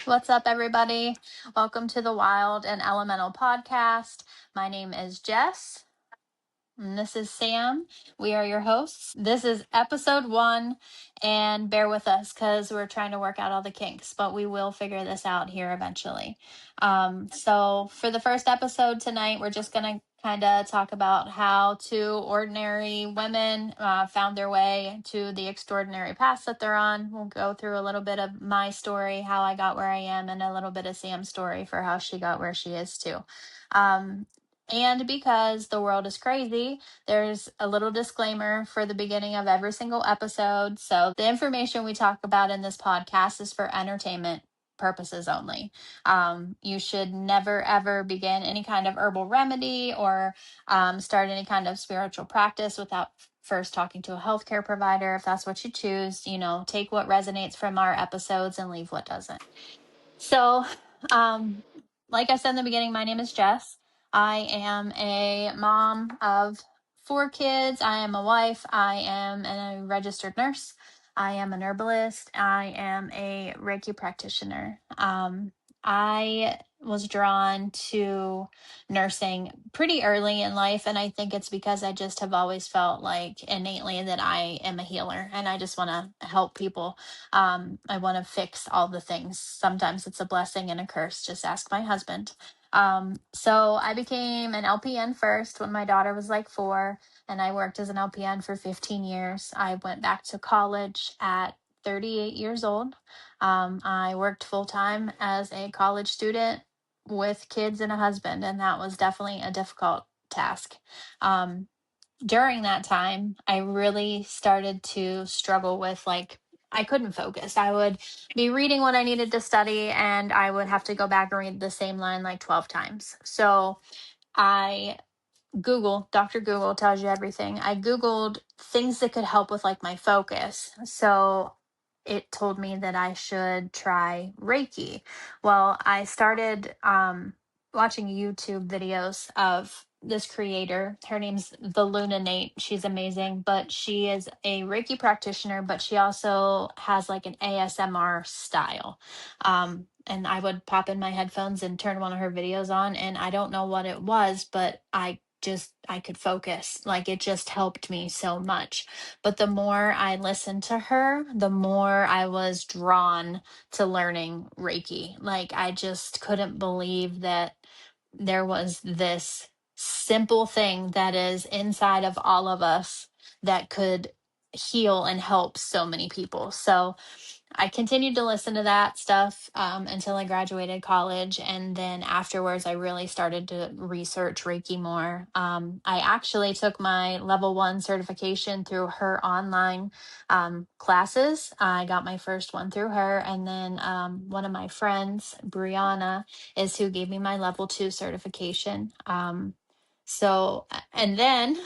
What's up, everybody? Welcome to the Wild and Elemental Podcast. My name is Jess, and this is Sam. We are your hosts. This is episode 1, and bear with us because we're trying to work out all the kinks, but we will figure this out here eventually. So, for the first episode tonight, we're just going to kind of talk about how two ordinary women found their way to the extraordinary paths that they're on. We'll go through a little bit of my story, how I got where I am, and a little bit of Sam's story for how she got where she is too. And because the world is crazy, there's a little disclaimer for the beginning of every single episode. So the information we talk about in this podcast is for entertainment purposes only. You should never, ever begin any kind of herbal remedy or start any kind of spiritual practice without first talking to a healthcare provider. If that's what you choose, take what resonates from our episodes and leave what doesn't. So, like I said in the beginning, my name is Jess. I am a mom of 4 kids. I am a wife. I am a registered nurse. I am an herbalist. I am a Reiki practitioner. I was drawn to nursing pretty early in life, and I think it's because I just have always felt like innately that I am a healer and I just want to help people. I want to fix all the things. Sometimes it's a blessing and a curse. Just ask my husband. So I became an LPN first when my daughter was like 4, and I worked as an LPN for 15 years. I went back to college at 38 years old. I worked full time as a college student with kids and a husband, and that was definitely a difficult task. During that time, I really started to struggle with I couldn't focus. I would be reading what I needed to study, and I would have to go back and read the same line like 12 times. So I Dr. Google tells you everything. I Googled things that could help with my focus. So it told me that I should try Reiki. Well, I started watching YouTube videos of this creator. Her name's the Lunanate. She's amazing, but she is a Reiki practitioner, but she also has an ASMR style. And I would pop in my headphones and turn one of her videos on, and I don't know what it was, but I could focus. It just helped me so much. But the more I listened to her, the more I was drawn to learning Reiki. I just couldn't believe that there was this simple thing that is inside of all of us that could heal and help so many people. So I continued to listen to that stuff until I graduated college. And then afterwards, I really started to research Reiki more. I actually took my level 1 certification through her online classes. I got my first one through her. And then one of my friends, Brianna, is who gave me my level 2 certification. And then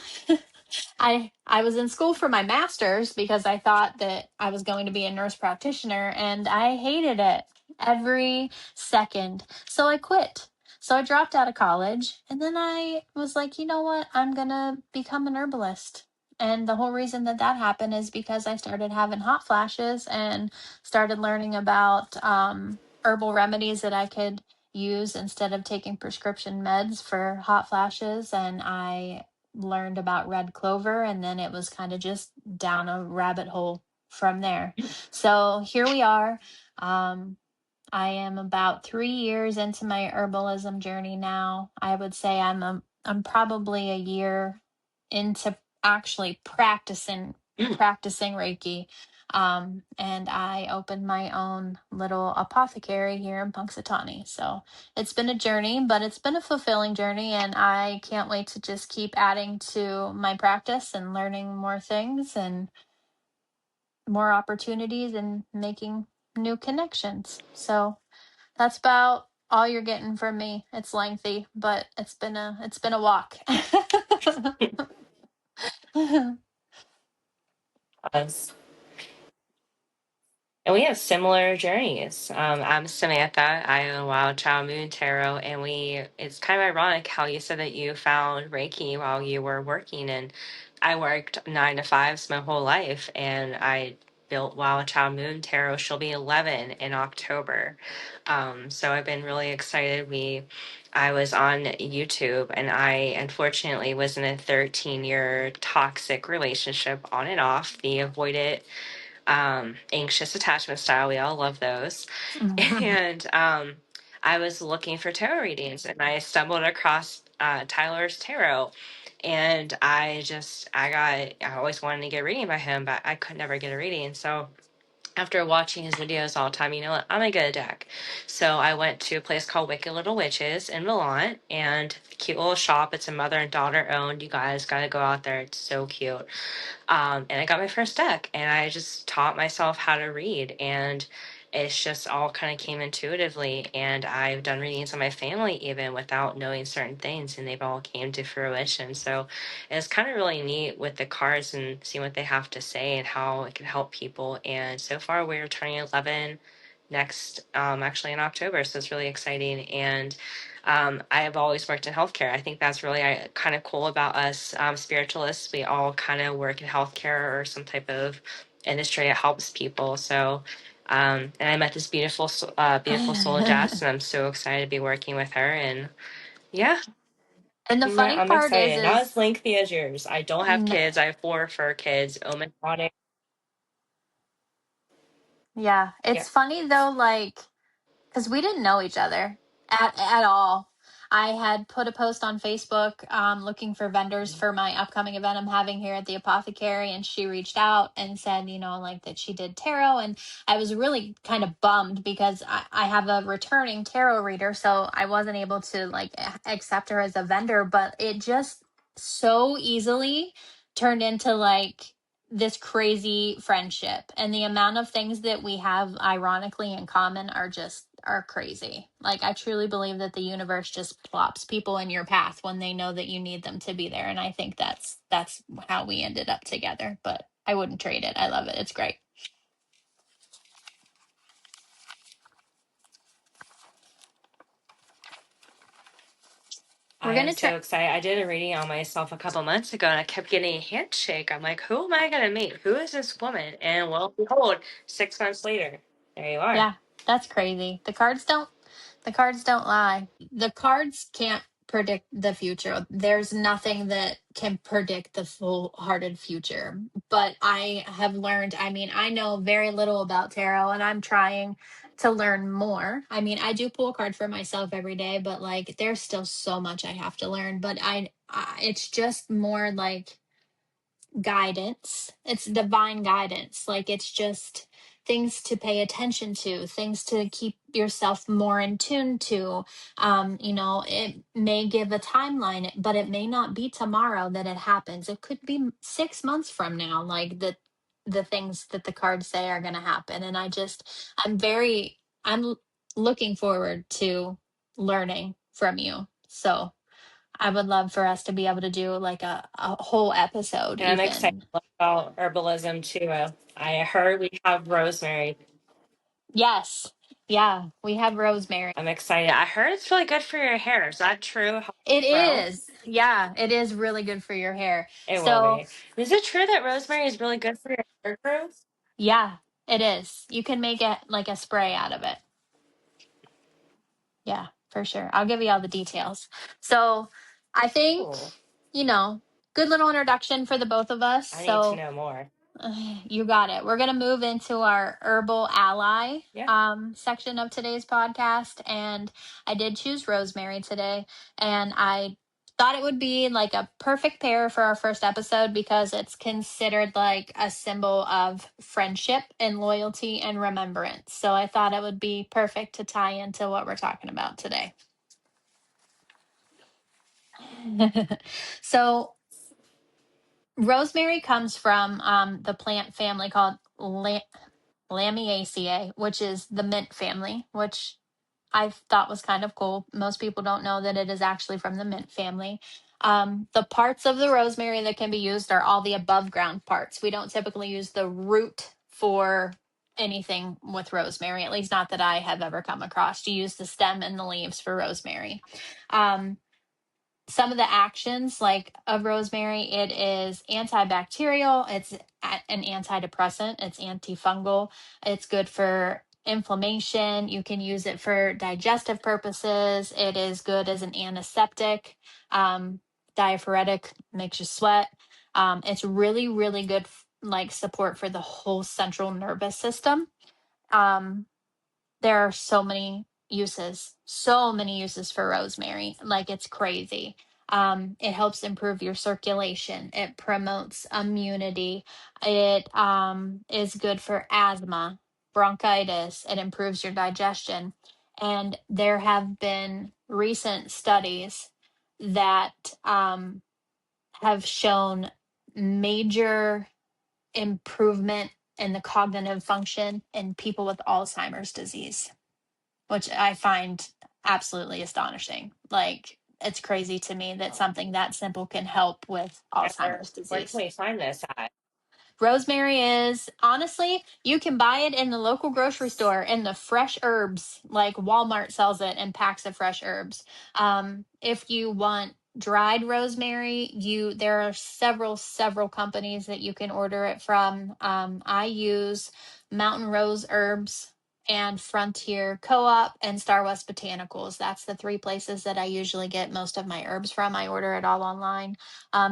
I was in school for my master's because I thought that I was going to be a nurse practitioner, and I hated it every second. So I quit. So I dropped out of college, and then I was like, you know what? I'm going to become an herbalist. And the whole reason that happened is because I started having hot flashes and started learning about herbal remedies that I could use instead of taking prescription meds for hot flashes. And I learned about red clover, and then it was kind of just down a rabbit hole from there. So here we are. I am about 3 years into my herbalism journey now. I would say I'm probably a year into actually practicing Reiki. And I opened my own little apothecary here in Punxsutawney. So it's been a journey, but it's been a fulfilling journey, and I can't wait to just keep adding to my practice and learning more things and more opportunities and making new connections. So that's about all you're getting from me. It's lengthy, but it's been a walk. Us. And we have similar journeys. I'm Samantha. I am a Wild Child Moon Tarot, and it's kind of ironic how you said that you found Reiki while you were working. And I worked 9 to 5s my whole life, and I built Wild Child Moon Tarot. She'll be 11 in October. So I've been really excited. I was on YouTube, and I unfortunately was in a 13-year toxic relationship on and off, the avoidant, anxious attachment style. We all love those. And I was looking for tarot readings, and I stumbled across Tyler's tarot. And I always wanted to get a reading by him, but I could never get a reading. So after watching his videos all the time, you know what? I'm gonna get a deck. So I went to a place called Wicked Little Witches in Milan, and cute little shop. It's a mother and daughter owned. You guys gotta go out there. It's so cute. And I got my first deck, and I just taught myself how to read, and it's just all kind of came intuitively. And I've done readings on my family even without knowing certain things, and they've all came to fruition. So it's kind of really neat with the cards and seeing what they have to say and how it can help people. And so far, we're turning 11 next, actually in October, so it's really exciting. And I have always worked in healthcare. I think that's really kind of cool about us spiritualists. We all kind of work in healthcare or some type of industry that helps people. So, and I met this beautiful soul, Jess, and I'm so excited to be working with her. And yeah, And the funny I'm part excited. Not is as lengthy as yours. I don't have n- kids. I have 4 fur kids. Oh my god. yeah, Yeah. it's funny though, like, because we didn't know each other at all. I had put a post on Facebook looking for vendors for my upcoming event I'm having here at the apothecary, and she reached out and said, you know, like that she did tarot, and I was really kind of bummed because I have a returning tarot reader, so I wasn't able to like accept her as a vendor, but it just so easily turned into like this crazy friendship, and the amount of things that we have ironically in common are crazy. Like, I truly believe that the universe just plops people in your path when they know that you need them to be there, and I think that's how we ended up together. But I wouldn't trade it. I love it. It's great. We're I am gonna try. so excited. I did a reading on myself a couple months ago, and I kept getting a handshake. I'm like, who am I going to meet? Who is this woman? And well, behold, 6 months later, there you are. Yeah, that's crazy. The cards don't lie. The cards can't predict the future. There's nothing that can predict the full-hearted future. But I have learned, I mean, I know very little about tarot, and I'm trying to learn more. I mean, I do pull a card for myself every day, but like there's still so much I have to learn. But it's just more like guidance. It's divine guidance. Like, it's just things to pay attention to, things to keep yourself more in tune to. You know, it may give a timeline, but it may not be tomorrow that it happens. It could be 6 months from now, like the things that the cards say are going to happen. And I'm looking forward to learning from you. So I would love for us to be able to do like a whole episode, And I'm excited even. about herbalism too. I heard we have rosemary. Yes. Yeah, we have rosemary. I'm excited. I heard it's really good for your hair. Is that true? Help It grow? is. Yeah, it is really good for your hair. It will So, be. Is it true that rosemary is really good for your hair growth? yeah, it is. You can make it like a spray out of it. Yeah, for sure. I'll give you all the details. So, I think, Cool. good little introduction for the both of us. I need to So, know more. you got it. We're going to move into our herbal ally Yeah. section of today's podcast. And I did choose rosemary today. And I thought it would be like a perfect pair for our first episode because it's considered like a symbol of friendship and loyalty and remembrance. So I thought it would be perfect to tie into what we're talking about today. So, rosemary comes from the plant family called Lamiaceae, which is the mint family, which I thought was kind of cool. Most people don't know that it is actually from the mint family. The parts of the rosemary that can be used are all the above ground parts. We don't typically use the root for anything with rosemary, at least not that I have ever come across. You use the stem and the leaves for rosemary. Um, some of the actions like of rosemary, it is antibacterial, it's an antidepressant, it's antifungal, it's good for inflammation. You can use it for digestive purposes. It is good as an antiseptic, diaphoretic, makes you sweat. It's really, really good like support for the whole central nervous system. um, there are so many uses for rosemary. Like it's crazy. It helps improve your circulation. It promotes immunity. It is good for asthma, bronchitis. It improves your digestion. And there have been recent studies that have shown major improvement in the cognitive function in people with Alzheimer's disease, which I find absolutely astonishing. Like, it's crazy to me that something that simple can help with And Alzheimer's where can disease. we find this at? Rosemary is honestly, you can buy it in the local grocery store in the fresh herbs, like Walmart sells it in packs of fresh herbs. If you want dried rosemary, there are several companies that you can order it from. I use Mountain Rose Herbs and Frontier Co-op and Star West Botanicals. That's the three places that I usually get most of my herbs from. I order it all online.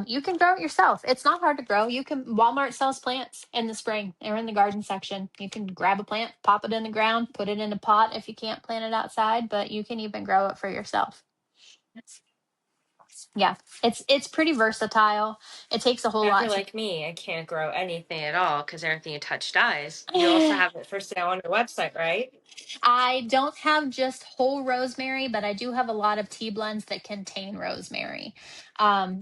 You can grow it yourself. It's not hard to grow. Walmart sells plants in the spring. They're in the garden section. You can grab a plant, pop it in the ground, put it in a pot if you can't plant it outside, but you can even grow it for yourself. Yeah, it's pretty versatile. It takes a whole Now, if lot you're to like me, I can't grow anything at all because everything you touch dies. You also have it for sale on your website, right? I don't have just whole rosemary, but I do have a lot of tea blends that contain rosemary.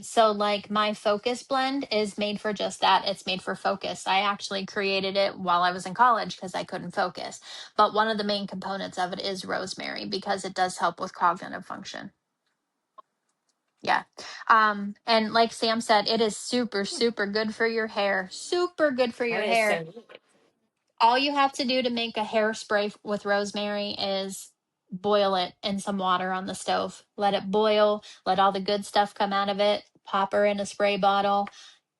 So like my focus blend is made for just that. It's made for focus. I actually created it while I was in college because I couldn't focus. But one of the main components of it is rosemary because it does help with cognitive function. Yeah. And like Sam said, it is super, super good for your hair. Super good for your That is so hair. neat. All you have to do to make a hairspray with rosemary is boil it in some water on the stove. Let it boil, let all the good stuff come out of it, pop her in a spray bottle.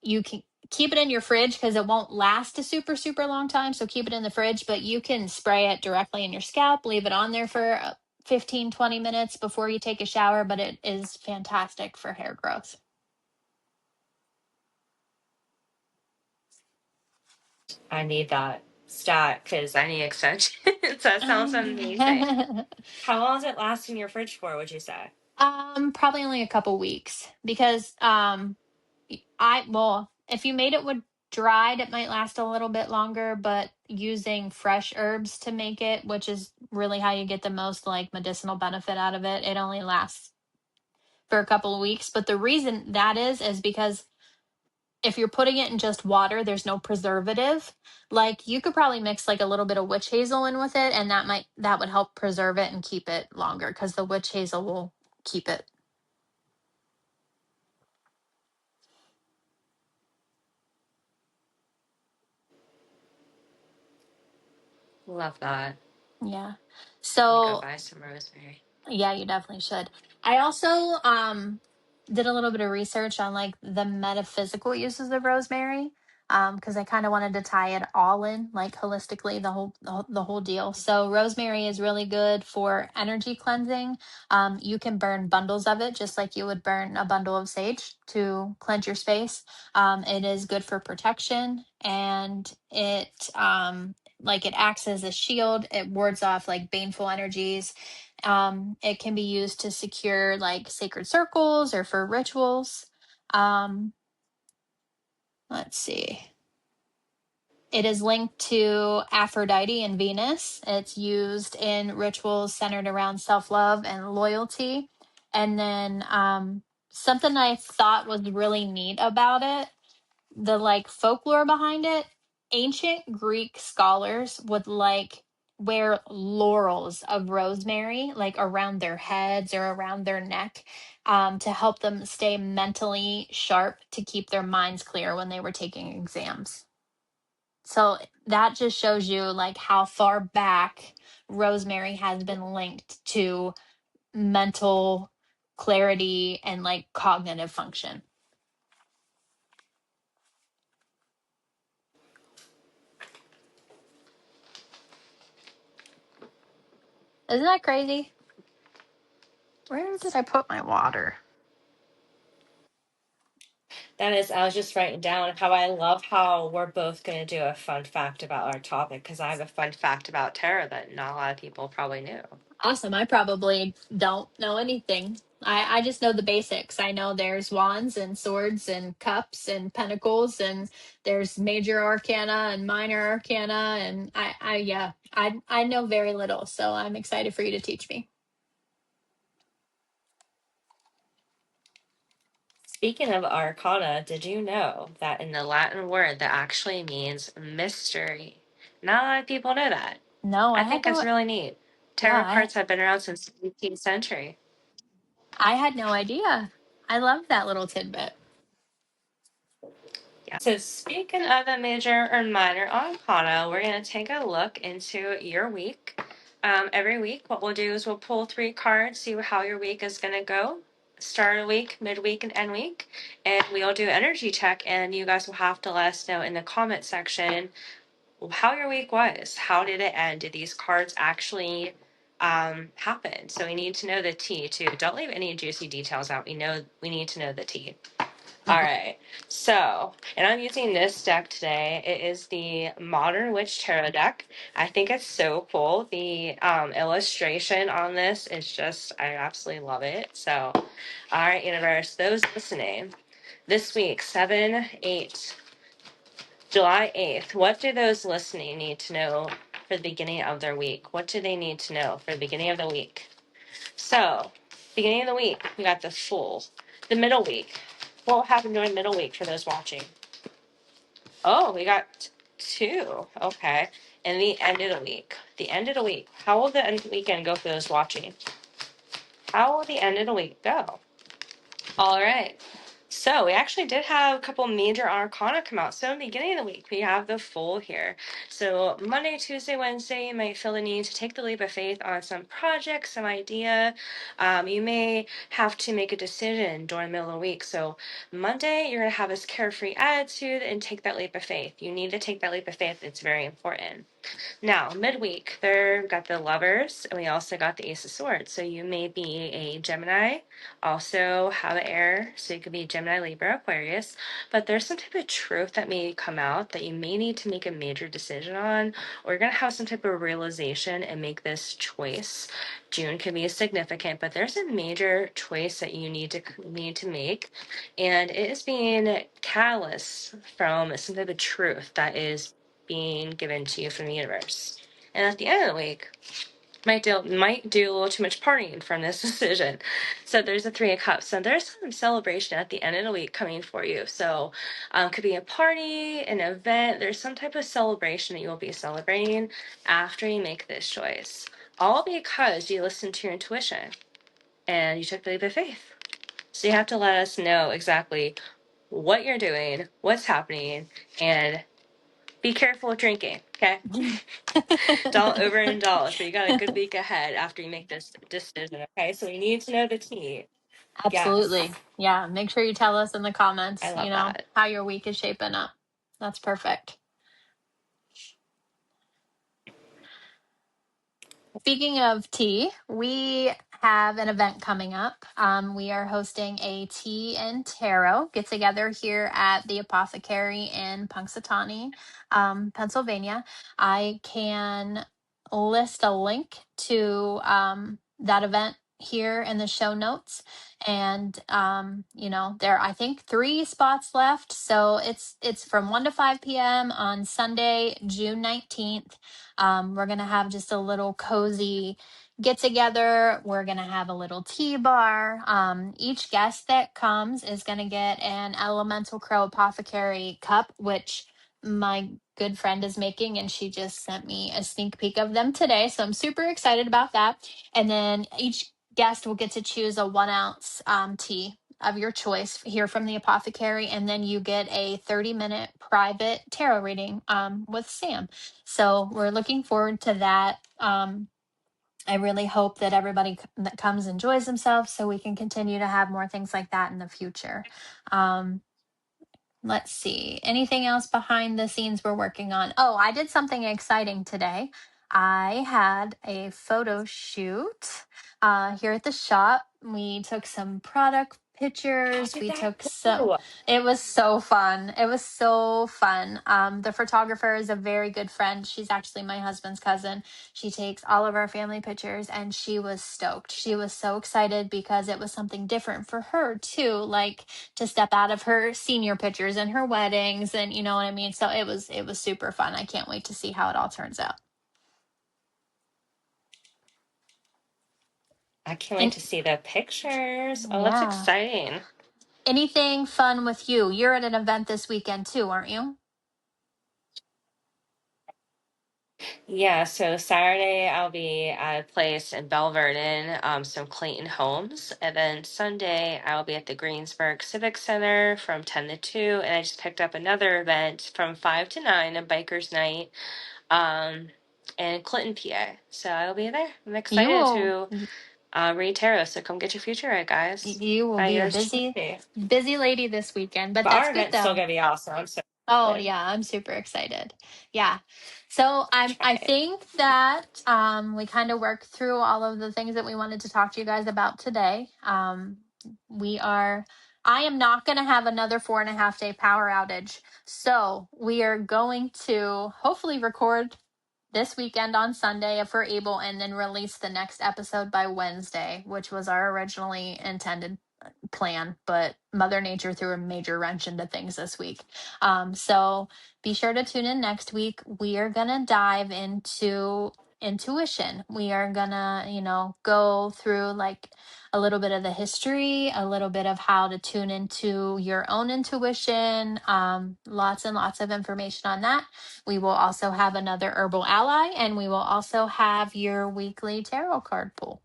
You can keep it in your fridge because it won't last a super, super long time. So keep it in the fridge, but you can spray it directly in your scalp, leave it on there for 15, 20 minutes before you take a shower, but it is fantastic for hair growth. I need that stat because I need extensions. That sounds amazing. How long does it last in your fridge for, would you say? Probably only a couple weeks because if you made it with dried, it might last a little bit longer, but using fresh herbs to make it, which is really how you get the most like medicinal benefit out of it, it only lasts for a couple of weeks. But the reason that is because if you're putting it in just water, there's no preservative. Like you could probably mix like a little bit of witch hazel in with it, and that would help preserve it and keep it longer because the witch hazel will keep it. Love that. Yeah. I'm gonna go So buy some rosemary. yeah, you definitely should. I also did a little bit of research on like the metaphysical uses of rosemary because I kind of wanted to tie it all in like holistically the whole deal. So rosemary is really good for energy cleansing. You can burn bundles of it just like you would burn a bundle of sage to cleanse your space. It is good for protection and it acts as a shield. It wards off like baneful energies. It can be used to secure like sacred circles or for rituals. Um, let's see. It is linked to Aphrodite and Venus. It's used in rituals centered around self love and loyalty. And then something I thought was really neat about it, the like folklore behind it, ancient Greek scholars would like wear laurels of rosemary like around their heads or around their neck to help them stay mentally sharp to keep their minds clear when they were taking exams. So that just shows you like how far back rosemary has been linked to mental clarity and like cognitive function. Isn't that crazy? Where did I put my water? That is, I was just writing down how I love how we're both going to do a fun fact about our topic, because I have a fun fact about tarot that not a lot of people probably knew. Awesome. I probably don't know anything. I just know the basics. I know there's wands and swords and cups and pentacles, and there's major arcana and minor arcana, and I know very little, so I'm excited for you to teach me. Speaking of arcana, did you know that in the Latin word that actually means mystery? Not a lot of people know that. No, I think that's really neat. Tarot I cards have been around since the 18th century. I had no idea. I love that little tidbit. Yeah. So speaking of the major or minor arcana, we're going to take a look into your week. Every week, what we'll do is we'll pull 3 cards, see how your week is going to go. Start of the week, midweek, and end week. And we'll do energy check, and you guys will have to let us know in the comment section how your week was. How did it end? Did these cards actually happen? So we need to know the tea too. Don't leave any juicy details out. We need to know the tea. All right. So, and I'm using this deck today. It is the Modern Witch Tarot deck. I think it's so cool. The illustration on this is just, I absolutely love it. So, all right, universe, those listening, this week, July 8th, what do those listening need to know for the beginning of their week? What do they need to know for the beginning of the week? So, beginning of the week, we got the Fool. The middle week, what will happen during middle week for those watching? Oh, we got 2. Okay. And the end of the week. The end of the week. How will the end of the weekend go for those watching? How will the end of the week go? All right. So we actually did have a couple major arcana come out. So in the beginning of the week, we have the Fool here. So Monday, Tuesday, Wednesday, you might feel the need to take the leap of faith on some project, some idea. You may have to make a decision during the middle of the week. So Monday, you're going to have this carefree attitude and take that leap of faith. You need to take that leap of faith. It's very important. Now, midweek, there got the Lovers, and we also got the Ace of Swords. So you may be a Gemini, also have an air, so you could be Gemini, Libra, Aquarius. But there's some type of truth that may come out that you may need to make a major decision on, or you're going to have some type of realization and make this choice. June can be significant, but there's a major choice that you need to make, and it is being catalyst from some type of truth that is being given to you from the universe. And at the end of the week, might do a little too much partying from this decision. So there's a 3 of Cups. So there's some celebration at the end of the week coming for you. So could be a party, an event. There's some type of celebration that you will be celebrating after you make this choice. All because you listened to your intuition and you took the leap of faith. So you have to let us know exactly what you're doing, what's happening, and be careful with drinking, okay? Don't overindulge, but you got a good week ahead after you make this decision, okay? So we need to know the tea. Absolutely. Yes. Yeah. Make sure you tell us in the comments, I love that. how your week is shaping up. That's perfect. Speaking of tea, we have an event coming up. We are hosting a tea and tarot get together here at the Apothecary in Punxsutawney, Pennsylvania. I can list a link to that event here in the show notes, and there I think 3 spots left, so it's from 1 to 5 p.m. on Sunday, June 19th. We're going to have just a little cozy get together. We're going to have a little tea bar. Each guest that comes is going to get an Elemental Crow Apothecary cup, which my good friend is making, and she just sent me a sneak peek of them today. So I'm super excited about that. And then each guest will get to choose a 1-ounce tea of your choice here from the apothecary, and then you get a 30-minute private tarot reading with Sam. So we're looking forward to that. I really hope that everybody that comes enjoys themselves so we can continue to have more things like that in the future. Um, let's see. Anything else behind the scenes we're working on? Oh, I did something exciting today. I had a photo shoot here at the shop. We took some product How pictures. did We that took some. go? It was so fun. It was so fun. The photographer is a very good friend. She's actually my husband's cousin. She takes all of our family pictures, and she was stoked. She was so excited because it was something different for her too. Like, to step out of her senior pictures and her weddings, and you know what I mean. So it was super fun. I can't wait to see how it all turns out. I can't wait And to see the pictures. Oh, that's yeah, exciting. anything fun with you? You're at an event this weekend too, aren't you? Yeah, so Saturday I'll be at a place in Bell Vernon, some Clayton Homes, and then Sunday I'll be at the Greensburg Civic Center from 10 to 2, and I just picked up another event from 5 to 9, a biker's night, um, in Clinton, PA. So I'll be there. I'm You excited will to read tarot, so come get your future right, guys. you will Buy be a yours busy today. busy lady this weekend, but But that's our good event's still though. gonna be awesome, so Oh excited. yeah, I'm super excited. Yeah. So That's I right. think that we kind of worked through all of the things that we wanted to talk to you guys about today. We are I am not going to have another 4.5 day power outage. So we are going to hopefully record this weekend on Sunday if we're able, and then release the next episode by Wednesday, which was our originally intended plan, but Mother Nature threw a major wrench into things this week. So be sure to tune in next week. We are going to dive into intuition. We are going to, go through like a little bit of the history, a little bit of how to tune into your own intuition, lots and lots of information on that. We will also have another herbal ally, and we will also have your weekly tarot card pull.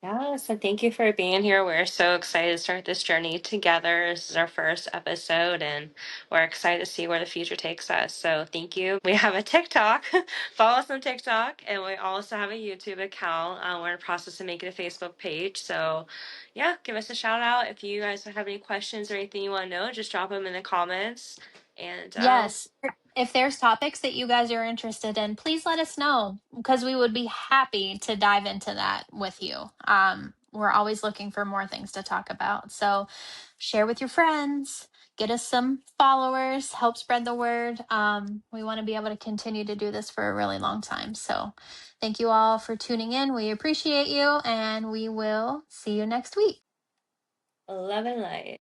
Yeah, so thank you for being here. We're so excited to start this journey together. This is our first episode, and we're excited to see where the future takes us. So thank you. We have a TikTok. Follow us on TikTok, and we also have a YouTube account. We're in the process of making a Facebook page. So yeah, give us a shout out. If you guys have any questions or anything you want to know, just drop them in the comments. And Yes. If there's topics that you guys are interested in, please let us know, because we would be happy to dive into that with you. We're always looking for more things to talk about. So share with your friends, get us some followers, help spread the word. We want to be able to continue to do this for a really long time. So thank you all for tuning in. We appreciate you, and we will see you next week. love and light.